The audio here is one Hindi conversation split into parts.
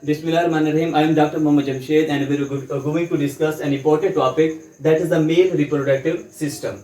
Bismillahirrahmanirrahim. I am Dr. Muhammad Jamshed and we are going to discuss an important topic, that is the male reproductive system.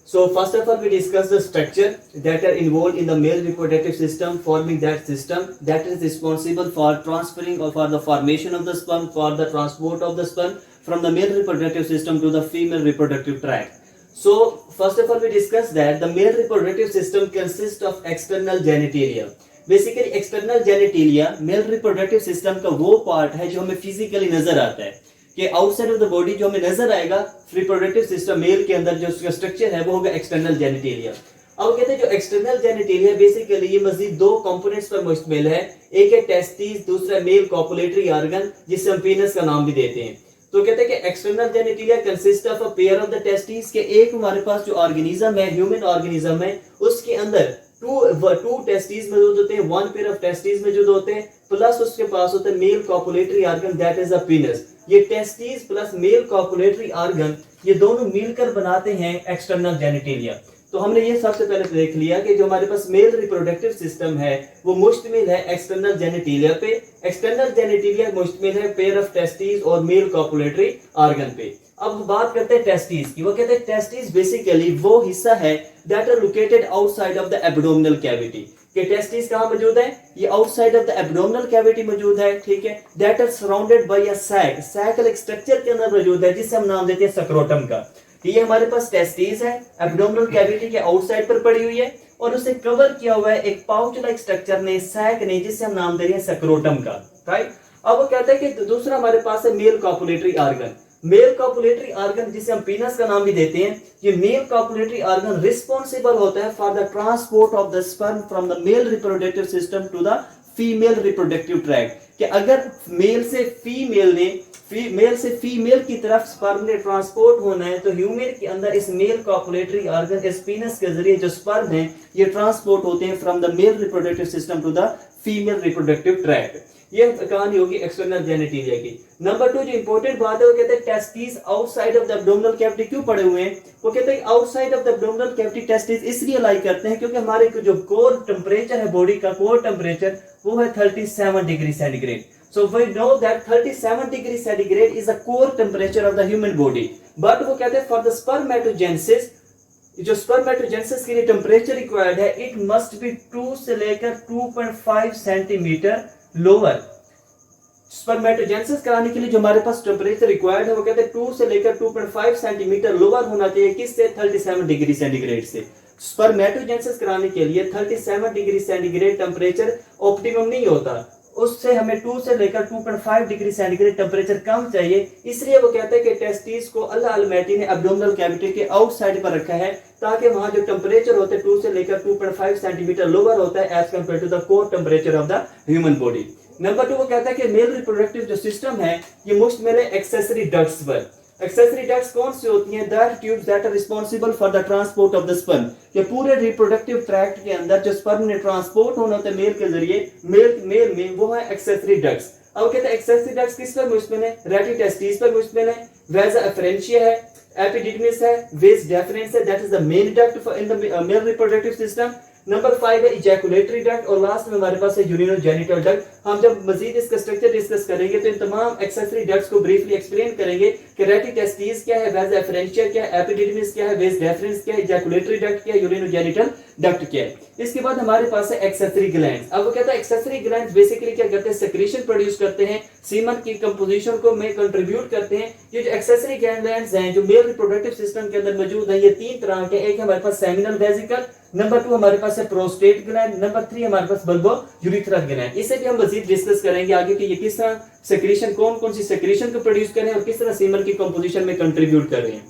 So first of all, we discuss the structure that are involved in the male reproductive system, forming that system that is responsible for transferring or for the formation of the sperm, for the transport of the sperm from the male reproductive system to the female reproductive tract. So first of all, we discuss that the male reproductive system consists of external genitalia. Basically external genitalia mail reproductive system का वो पार्ट है जो हमें फिजिकली नजर आता है कि आउटसाइड ऑफ द बॉडी जो हमें नजर आएगा रिप्रोडक्टिव सिस्टम मेल के अंदर जो उसका स्ट्रक्चर है वो होगा एक्सटर्नल जेनिटेलिया। अब कहते हैं जो एक्सटर्नल जेनिटेलिया बेसिकली ये मजीद दो कंपोनेंट्स पर मुश्तमिल है, एक है टेस्टिस, दूसरा मेल कॉपुलेटरी ऑर्गन जिसे हम पीनस का नाम भी देते हैं। तो कहते हैं कि external genitalia consist of a pair of the testis के एक हमारे पास जो ऑर्गेनिज्म है, ह्यूमन ऑर्गेनिज्म है, उसके अंदर टू टेस्टिस मौजूद होते हैं, वन पेयर ऑफ टेस्टिस मौजूद होते हैं, प्लस उसके पास होता है male copulatory organ that is a penis. ये testis plus male copulatory organ ये दोनों मिलकर बनाते हैं एक्सटर्नल जेनिटेलिया। तो हमने ये सबसे पहले देख लिया कि जो हमारे पास मेल रिप्रोडक्टिव सिस्टम है वो मुश्तमिल है एक्सटर्नल जेनिटेलिया पे। एक्सटर्नल जेनिटेलिया मुश्तमिल है पेयर ऑफ टेस्टिस और मेल कॉपुलेटरी ऑर्गन पे। अब बात करते हैं टेस्टिस की। वो कहते हैं टेस्टिस बेसिकली वो हिस्सा है that are located outside of the abdominal cavity. कि टेस्टिस कहाँ मौजूद है? ये outside of the abdominal cavity मौजूद है, ठीक है। That are surrounded by a sac, sac एक स्ट्रक्चर के अंदर मौजूद है जिसे हम नाम देते हैं सक्रोटम का। ये हमारे पास टेस्टिस है, एब्डोमिनल कैविटी के आउटसाइड पर पड़ी हुई है और उसे कवर किया हुआ है एक पाउच लाइक स्ट्रक्चर ने, सैक ने, जिसे हम नाम दे रहे हैं सक्रोटम का, राइट। अब वो कहते हैं कि दूसरा हमारे पास है male copulatory organ. Male copulatory organ जिसे हम पीनस का नाम भी देते हैं, ये मेल कॉपुलेटरी ऑर्गन रिस्पॉन्सिबल होता है for the transport of the sperm from the male reproductive system to the female reproductive tract. कि अगर मेल से फीमेल की तरफ स्पर्म ने ट्रांसपोर्ट होना है तो ह्यूमन के अंदर इस मेल कॉपुलेटरी ऑर्गन इस पीनस के जरिए जो स्पर्म है ये ट्रांसपोर्ट होते हैं from the male reproductive system to the female reproductive tract. ये कहानी होगी एक्सटर्नल जेनिटेलिया की। नंबर 2 जो इंपॉर्टेंट बात है वो कहते हैं testis outside of the abdominal cavity क्यों पड़े हुए हैं? वो कहते हैं outside of the abdominal cavity testis इसलिए लाई करते हैं क्योंकि हमारे जो कोर टेम्परेचर है बॉडी का, कोर टेम्परेचर वो है 37 degree centigrade. So we know that 37 degree centigrade is the core temperature of the human body. But वो कहते हैं for the spermatogenesis, जो spermatogenesis के लिए टेम्परेचर रिक्वायर्ड है it must be 2 से लेकर 2.5 सेंटीमीटर लोअर। स्पर्मेटोजेनेसिस कराने के लिए जो हमारे पास टेम्परेचर रिक्वायर्ड है वो कहते हैं 2 से लेकर 2.5 सेंटीमीटर लोअर होना चाहिए। किससे? 37 डिग्री सेंटीग्रेड से। स्पर्मेटोजेनेसिस कराने के लिए 37 डिग्री सेंटीग्रेड टेम्परेचर ऑप्टिमम नहीं होता, उससे हमें 2 से लेकर 2.5 डिग्री सेंटीग्रेड टेम्परेचर कम चाहिए। इसलिए वो कहते हैं कि टेस्टिस को अल्लाह अलमैटी ने एब्डोमिनल कैविटी के आउटसाइड पर रखा है ताकि वहां जो टेम्परेचर होता है 2 से लेकर 2.5 सेंटीमीटर लोअर होता है as compare to the core temperature of the human body. Number 2 वो कहता है कि मेल रिप्रोडक्टिव जो सिस्टम है ये मुश्तमिल है एक्सेसरी डक्ट्स पर। एक्सेसरी डक्ट्स कौन सी होती हैं? That tubes that are responsible for the transport of the sperm. ये पूरे रिप्रोडक्टिव ट्रैक्ट के अंदर जो स्पर्म ने ट्रांसपोर्ट होना होता है मेल के जरिए, मेल में वो है एक्सेसरी डक्ट्स। अब कहते हैं एक्सेसरी डक्ट्स किस पर मुश्तमिल है? रेटिटेस्टिस पर मुश्तमिल है, वेसा एफरेंशिया है, एपिडिडमिस है, वेस डेफरेंस है, that is the main duct in the male reproductive system. Number 5 है इजैकुलेटरी डक्ट और लास्ट में हमारे पास है यूरिनोजेनिटल डक्ट। हम जब मजीद इसका स्ट्रक्चर डिस्कस करेंगे तो इन तमाम एक्सेसरी डक्ट्स को ब्रीफली एक्सप्लेन करेंगे कि रेटिटेस्टिस क्या है, वेसा एफरेंशिया क्या है, एपिडिडमिस क्या है, वेस डेफरेंस क्या है, इजैकुलेटरी डक्ट क्या है, यूरिनोजेनिटल डक्ट क्या है। इसके बाद हमारे पास है एक्सेसरी ग्लैंड्स। अब वो कहता है एक्सेसरी ग्लैंड्स बेसिकली क्या करते हैं? सेक्रेशन प्रोड्यूस करते हैं, सीमन की कंपोजिशन को में कंट्रीब्यूट करते हैं। ये जो एक्सेसरी ग्लैंड्स हैं जो मेल रिप्रोडक्टिव सिस्टम के अंदर मौजूद है ये 3 तरह के। एक हमारे पास सेमिनल वेसिकल, नंबर 2 हमारे पास है प्रोस्टेट ग्लैंड, नंबर 3 हमारे पास बल्बो यूरिथ्रल ग्लैंड। इसे भी हम मजीद डिस्कस करेंगे आगे कि ये किस तरह सेक्रेशन, कौन सी सेक्रेशन को प्रोड्यूस कर रहे हैं और किस तरह सीमन की कंपोजिशन में कंट्रीब्यूट कर रहे हैं,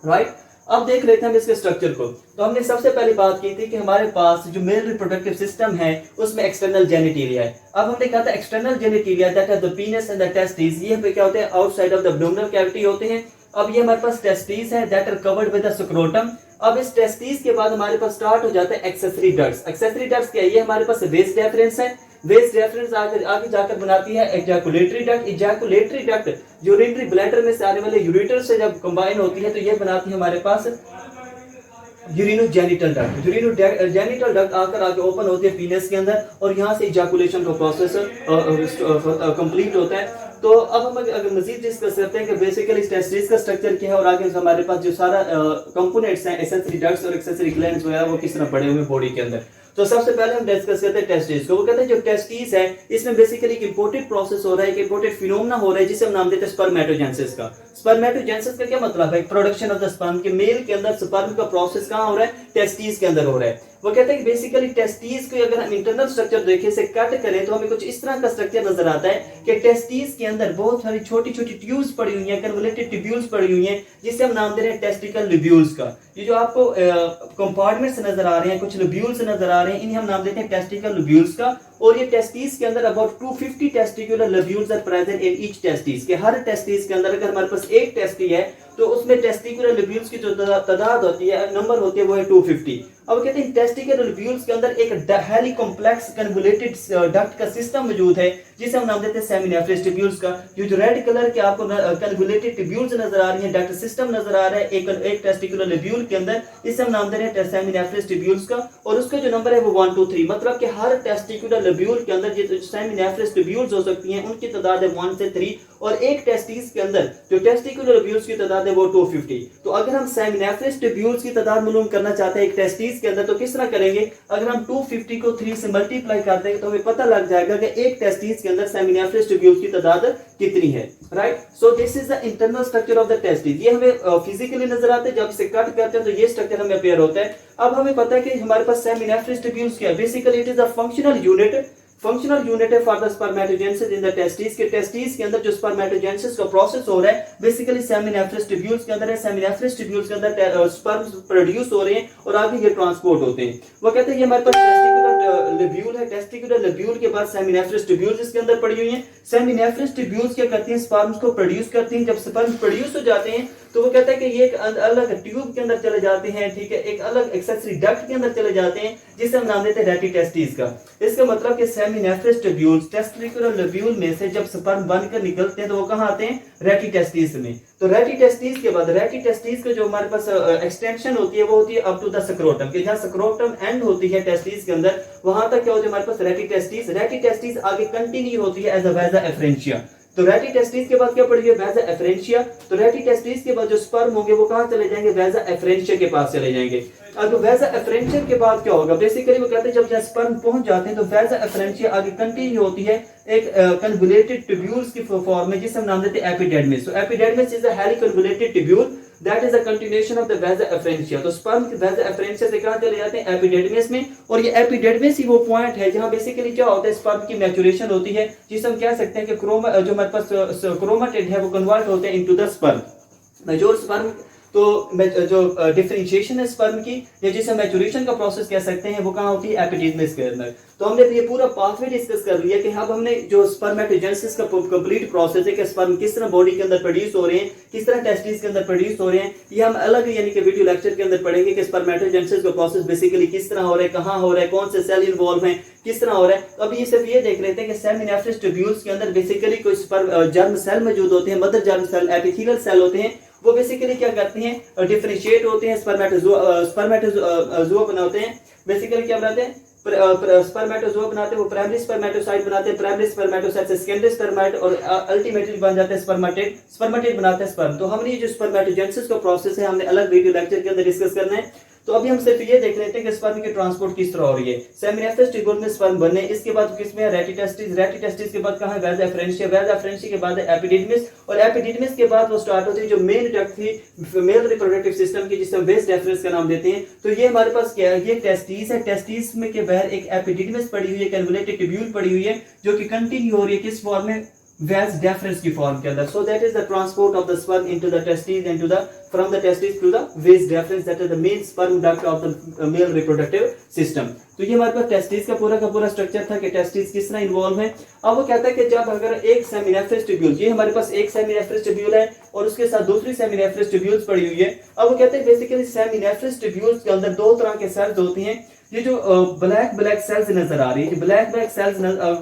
राइट। अब देख लेते हैं हम इसके स्ट्रक्चर को। तो हमने सबसे पहले बात की थी कि हमारे पास जो मेल रिप्रोडक्टिव सिस्टम है उसमें एक्सटर्नल जेनिटेलिया है। अब हमने कहा था external genitalia that are the penis and the testis, ये पे क्या होते हैं? Outside of the abdominal cavity होते हैं। अब ये हमारे पास टेस्टिस है that are covered with the scrotum. अब इस टेस्टिस के बाद हमारे पास स्टार्ट हो जाता है एक्सेसरी डक्ट्स। एक्सेसरी डक्ट्स क्या है? ये हमारे पास वेस डेफरेंस है, वेस डेफरेंस आगे जाकर बनाती है ejaculatory duct. Ejaculatory duct urinary bladder में से आने वाले यूरेटर से जब कंबाइन होती है तो ये बनाती है हमारे पास यूरिनोजेनिटल डक्ट, यूरिनोजेनिटल डक्ट आके ओपन होती है पीनस के अंदर और यहाँ से इजैकुलेशन का प्रोसेस कंप्लीट होता है। तो अब हम अगर मजीद डिस्कस करते हैं कि बेसिकली टेस्टिस का स्ट्रक्चर क्या है और आगे हमारे पास जो सारा कंपोनेंट्स हैं एसेंसरी डक्ट्स और एक्सेसरी ग्लैंड्स वगैरह वो किस तरह पड़े हुए बॉडी के अंदर। तो सबसे पहले हम डिस्कस करते हैं टेस्टिस को। वो कहते हैं जो टेस्टिस है इसमें बेसिकली एक इंपोर्टेंट प्रोसेस हो रहा है, एक इंपोर्टेंट फिनोमेना हो रहा है जिसे हम नाम देते हैं स्पर्मेटोजेनेसिस का। स्पर्मेटोजेनेसिस का क्या मतलब है? प्रोडक्शन ऑफ द स्पर्म, के मेल के अंदर स्पर्म का प्रोसेस कहां हो रहा है? टेस्टिस के अंदर हो रहा है। वो कहते हैं कि बेसिकली टेस्टिस को अगर हम इंटरनल स्ट्रक्चर देखें से कट करें तो हमें कुछ इस तरह का स्ट्रक्चर नजर आता है कि टेस्टिस के अंदर बहुत सारी छोटी छोटी ट्यूब्स पड़ी हुई हैं, कन्वोल्यूटेड ट्यूब्यूल्स पड़ी हुई हैं जिसे हम नाम दे रहे हैं टेस्टिकल लोब्यूल्स का। ये जो आपको कंपार्टमेंट्स नजर आ रहे हैं, कुछ लोब्यूल्स नजर आ रहे हैं, इन्हें हम नाम देते हैं टेस्टिकल लोब्यूल्स का। और ये टेस्टिस के अंदर about 250 testicular lobules are present in each testis, के हर टेस्टिस के अंदर अगर हमारे पास एक टेस्टी है तो उसमें टेस्टिकुलर लोब्यूल्स की जो तादाद होती है, नंबर होती है, वो है 250। अब कहते हैं टेस्टिकुलर लोब्यूल्स के अंदर एक हाईली कॉम्प्लेक्स कन्वोल्यूटेड डक्ट का सिस्टम मौजूद है जिसे हम नाम देते हैं सेमिनेफ्रस ट्यूब्यूल्स का। ये जो रेड कलर के आपको कन्वोल्यूटेड ट्यूब्यूल्स नजर आ रही हैं, डक्ट सिस्टम नजर आ रहा है एक टेस्टिकुलर लोब्यूल के अंदर, इसे हम नाम दे रहे हैं सेमिनेफ्रस ट्यूब्यूल्स का। और उसका जो नंबर है वो 1 2 3, मतलब कि हर टेस्टिकुलर लोब्यूल के अंदर जो सेमिनेफ्रस ट्यूब्यूल्स हो सकती हैं उनकी तादाद है 1 से 3, और एक टेस्टिस के अंदर जो टेस्टिकुलर लोब्यूल्स की तादाद है वो 250। तो अगर हम सेमिनेफ्रस ट्यूब्यूल्स की तादाद मालूम करना चाहते हैं एक टेस्टिस के अंदर तो किस तरह करेंगे? अगर हम 250 को 3 से मल्टीप्लाई कर देंगे तो हमें पता लग जाएगा कि एक टेस्टिस के अंदर सेमिनेफ्रस ट्यूब्यूल्स की तादाद कितनी है। Right, so this is the internal structure of the testis. ये हमें फिजिकली नजर आता है, जब इसे कट करते हैं तो ये स्ट्रक्चर हमें अपेयर होता है। अब हमें पता है कि हमारे पास सेमिनेफ्रस ट्यूब्यूल्स क्या है। Basically it is a functional unit है for the spermatogenesis in the testis, के टेस्टिस के अंदर जो स्पर्मेटोजेनेसिस का प्रोसेस हो रहा है बेसिकली सेमिनेफ्रस ट्यूब्यूल्स के अंदर है। सेमिनेफ्रस ट्यूब्यूल्स के अंदर स्पर्म प्रोड्यूस हो रहे हैं और आगे ये ट्रांसपोर्ट होते हैं। वो कहते हैं ये हमारे पास टेस्टिकुलर लोब्यूल है, टेस्टिकुलर लोब्यूल के बाद सेमिनेफ्रस ट्यूब्यूल्स इसके अंदर पड़ी हुई हैं। सेमिनेफ्रस ट्यूब्यूल्स क्या करती हैं? स्पर्म्स को प्रोड्यूस करती हैं। जब स्पर्म्स प्रोड्यूस हो जाते हैं तो वो कहता है कि ये एक अलग ट्यूब के अंदर चले जाते हैं, ठीक है, एक अलग एक्सेसरी डक्ट के अंदर चले जाते हैं जिसे हम नाम देते हैं रेटिटेस्टिस का। इसका मतलब कि सेमिनेफ्रस ट्यूब्यूल्स टेस्टिकुलर लोब्यूल में से जब स्पर्म बनकर निकलते हैं तो वो कहां आते हैं? रेटिटेस्टिस में। तो रेटिटेस्टिस के बाद रेटिटेस्टिस का जो हमारे पास एक्सटेंशन होती है वो होती है अप टू द स्क्रोटम, कि जहां स्क्रोटम एंड होती है टेस्टिस के अंदर वहां तक क्या होता है हमारे पास? रेटिटेस्टिस आगे कंटिन्यू होती है एज अ वेजा एफरेंशिया। तो रेटिटेस्टिस के बाद क्या पड़ी है? वेजा एफरेंशिया। तो रेटिटेस्टिस के बाद जो स्पर्म होंगे वो कहां चले जाएंगे? वेजा एफरेंशिया के पास चले जाएंगे। अब वेजा एफरेंशिया के बाद क्या होगा? बेसिकली वो कहते हैं जब स्पर्म पहुंच जाते हैं तो वेजा एफरेंशिया आगे कंटिन्यू होती है एक कन्वोल्यूटेड ट्यूब्यूल्स की फॉर्म में जिसे हम नाम देते हैं एपिडेर्मिस। तो epididymis is a highly convoluted tubule that is a continuation of the vasa efferentia. तो स्पर्म की वेजा एफरेंशिया से कहां चले जाते हैं? एपिडेर्मिस में। और ये एपिडेर्मिस ही वो पॉइंट है जहां बेसिकली क्या होता है? स्पर्म की मैच्योरेशन होती है जिसे हम कह सकते हैं कि जो हमारे पास क्रोमाटिड है वो कन्वर्ट होते हैं into the sperm. Mature sperm तो जो डिफरेंशिएशन है स्पर्म की या जिसे मैच्योरेशन का प्रोसेस कह सकते हैं वो कहां होती है? एपिडेर्मिस के अंदर। तो हमने ये पूरा पाथवे डिस्कस कर लिया कि अब हमने जो स्पर्मेटोजेनेसिस का कंप्लीट प्रोसेस है कि स्पर्म किस तरह बॉडी के अंदर प्रोड्यूस हो रहे हैं, किस तरह टेस्टिस के अंदर प्रोड्यूस हो रहे हैं, ये हम अलग यानी कि वीडियो लेक्चर के अंदर पढ़ेंगे कि स्पर्मेटोजेनेसिस का प्रोसेस बेसिकली किस तरह हो रहा है, कहां हो रहा है, कौन से सेल इन्वॉल्व हैं, किस तरह हो रहा है। तो अभी ये सिर्फ ये देख लेते हैं कि सेमिनेफ्रस ट्यूब्यूल्स के अंदर बेसिकली कोई स्पर्म जर्म सेल मौजूद होते हैं, mother germ cell, epithelial cell होते हैं। वो बेसिकली क्या करते हैं? डिफरेंशिएट होते हैं, स्पर्मेटोजोआ बनाते हैं। बेसिकली क्या बनाते हैं? स्पर्मेटोजोआ बनाते हैं, वो प्राइमरी स्पर्मेटोसाइट बनाते हैं, प्राइमरी स्पर्मेटोसाइट से सेकेंडरी स्पर्मेट और अल्टीमेटली बन जाते हैं स्पर्मेटेड बनाते हैं स्पर्म। तो हमने ये जो स्पर्मेटोजेनेसिस का प्रोसेस है हमने अलग वीडियो लेक्चर के अंदर डिस्कस करना है। तो अभी हम सिर्फ ये देख लेते हैं कि स्पर्म की ट्रांसपोर्ट किस तरह हो रही है। सेमिनेफ्रस ट्यूब्यूल में स्पर्म बनने, इसके बाद किसमें? रेटिटेस्टिस के बाद कहां है? वेजा एफरेंशिया के बाद है एपिडेर्मिस, और एपिडेर्मिस के बाद वो स्टार्ट होती है जो मेन डक्ट थी मेल रिप्रोडक्टिव सिस्टम की जिसे हम वेज डेफरेंस का नाम देते हैं। तो ये हमारे पास क्या है? ये टेस्टिस है। टेस्टिस में के बाहर एक एपिडेर्मिस पड़ी हुई है, कन्वोल्यूटेड ट्यूब्यूल पड़ी हुई है जो कि कंटिन्यू हो रही है किस फॉर्म में? वेज डेफरेंस की फॉर्म के अंदर। So that is the transport of the sperm into the testis and to the from the testis to the vas deferens, that is the main sperm duct of the male reproductive system. तो ये हमारे पास टेस्टिस का पूरा स्ट्रक्चर था कि टेस्टिस किस तरह इन्वॉल्व है। अब वो कहता है कि जब अगर एक सेमिनेफ्रस ट्यूब्यूल, ये हमारे पास एक सेमिनेफ्रस ट्यूब्यूल है और उसके साथ दूसरी सेमिनेफ्रस ट्यूब्यूल्स पड़ी हुई है। अब वो कहते हैं बेसिकली सेमिनेफ्रस ट्यूब्यूल्स के अंदर दो तरह के सेल्स होते हैं ये जो ब्लैक ब्लैक सेल्स नजर आ रही है, ब्लैक ब्लैक सेल्स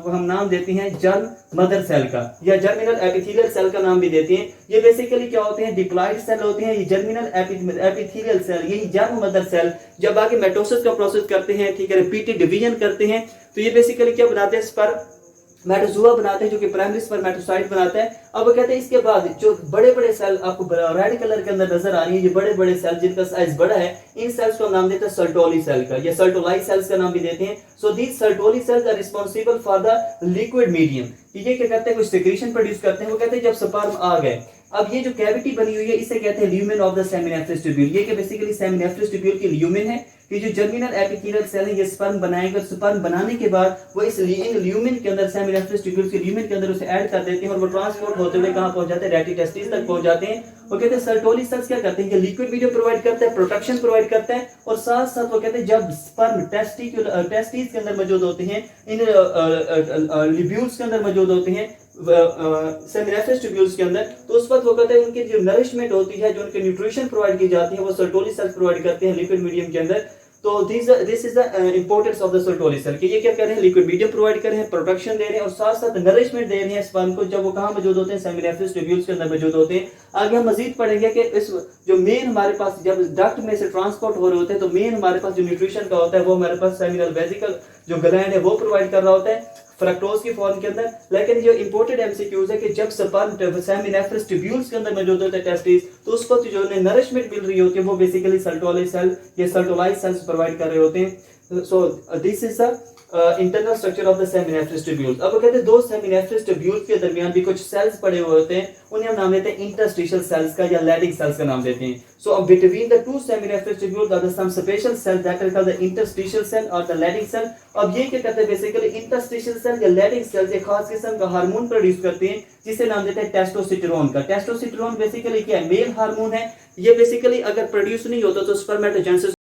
हम नाम देते हैं जर्म मदर सेल का या जर्मिनल एपिथेलियल सेल का नाम भी देते हैं। ये बेसिकली क्या होते हैं, डिप्लॉइड सेल होते हैं। ये जर्मिनल एपिथेलियल सेल, यही जर्म मदर सेल जब आगे मेटोसिस का प्रोसेस करते हैं, ठीक है, रिपीटेड डिवीजन करते हैं, तो ये बेसिकली क्या बनाते हैं, स्पर्मेटोजोआ बनाते हैं जो कि प्राइमरी स्पर्मेटोसाइट बनाता है। अब वो कहते हैं इसके बाद जो बड़े बड़े सेल आपको रेड कलर के अंदर नजर आ रही है, ये बड़े बड़े सेल जिनका साइज बड़ा है, इन सेल्स को नाम देते हैं सर्टोली सेल का या सर्टोलाई सेल्स का नाम भी देते हैं। So these Sertoli cells are responsible for the liquid medium. ये क्या करते हैं, कुछ सेक्रेशन प्रोड्यूस करते हैं। वो कहते हैं जब स्पर्म आ गए, अब ये जो कैविटी बनी हुई है इसे कहते हैं lumen of the seminiferous tubule. ये कि बेसिकली सेमिनेफ्रस ट्यूब्यूल की ल्यूमेन है। ये जो जर्मिनल एपिथेलियल सेल है ये स्पर्म बनाएगा, स्पर्म बनाने के बाद वो इस ल्यूमेन के अंदर, सेमिनेफ्रस ट्यूब्यूल के ल्यूमेन के अंदर उसे ऐड कर देते हैं और वो ट्रांसपोर्ट होते हुए कहां पहुंच जाते हैं, रेटिटेस्टिस तक पहुंच जाते हैं। वो कहते हैं सर्टोली सेल्स क्या करते हैं कि लिक्विड मीडियम प्रोवाइड करता है, प्रोटेक्शन प्रोवाइड करता है, और साथ साथ वो कहते हैं जब स्पर्म टेस्टिस के अंदर मौजूद होते हैं, इन लिब्यूल्स के अंदर मौजूद होते हैं, सेमिनेफ्रस ट्यूब्यूल्स के अंदर, तो उस वक्त वो कहते हैं उनकी जो नरिशमेंट होती है, जो उनके न्यूट्रिशन प्रोवाइड की जाती है, वो सर्टोली सेल्स प्रोवाइड करते हैं लिक्विड मीडियम के अंदर। तो this is the importance of the Sertoli cell कि ये क्या कर रहे हैं, लिक्विड मीडियम प्रोवाइड कर रहे हैं, प्रोटेक्शन दे रहे हैं और साथ साथ नरिशमेंट दे रहे हैं स्पर्म को, जब वो कहां मौजूद होते हैं, सेमिनेफ्रस ट्यूब्यूल्स के अंदर मौजूद होते हैं। आगे हम मजीद पढ़ेंगे कि इस जो मेन हमारे पास जब डक्ट में से ट्रांसपोर्ट हो रहे होते हैं, तो मेन हमारे पास जो न्यूट्रिशन का होता है वो हमारे पास सेमिनल वेसिकल जो ग्लैंड है वो प्रोवाइड कर रहा होता है फ्रक्टोज की फॉर्म के अंदर। लेकिन जो इंपोर्टेंट एमसीक्यूज है कि जब स्पर्म सेमिनेफ्रस ट्यूब्यूल्स के अंदर मौजूद होते हैं टेस्टिस, तो उसको जो नरिशमेंट मिल रही होती है वो बेसिकली सर्टोली सेल या सर्टोलाई सेल्स प्रोवाइड कर रहे होते हैं। So this is the internal structure of the seminiferous tubules. अब कहते हैं दो सेमिनेफ्रस ट्यूब्यूल्स के दरमियान भी कुछ सेल्स पड़े हुए होते हैं, उन्हें हम नाम देते हैं इंटरस्टिशियल सेल्स का या लैडिंग सेल्स का नाम देते हैं। सो अब between the two seminiferous tubules are some special cells that are called the interstitial cell और द लैडिंग सेल। अब ये क्या करते हैं, बेसिकली इंटरस्टिशियल सेल या लैडिंग सेल्स एक खास किस्म का हार्मोन प्रोड्यूस करते हैं जिसे नाम देते हैं टेस्टोस्टेरोन का। टेस्टोस्टेरोन बेसिकली क्या है, मेल हार्मोन है। ये बेसिकली अगर प्रोड्यूस नहीं होता तो स्पर्मेटोजेनेसिस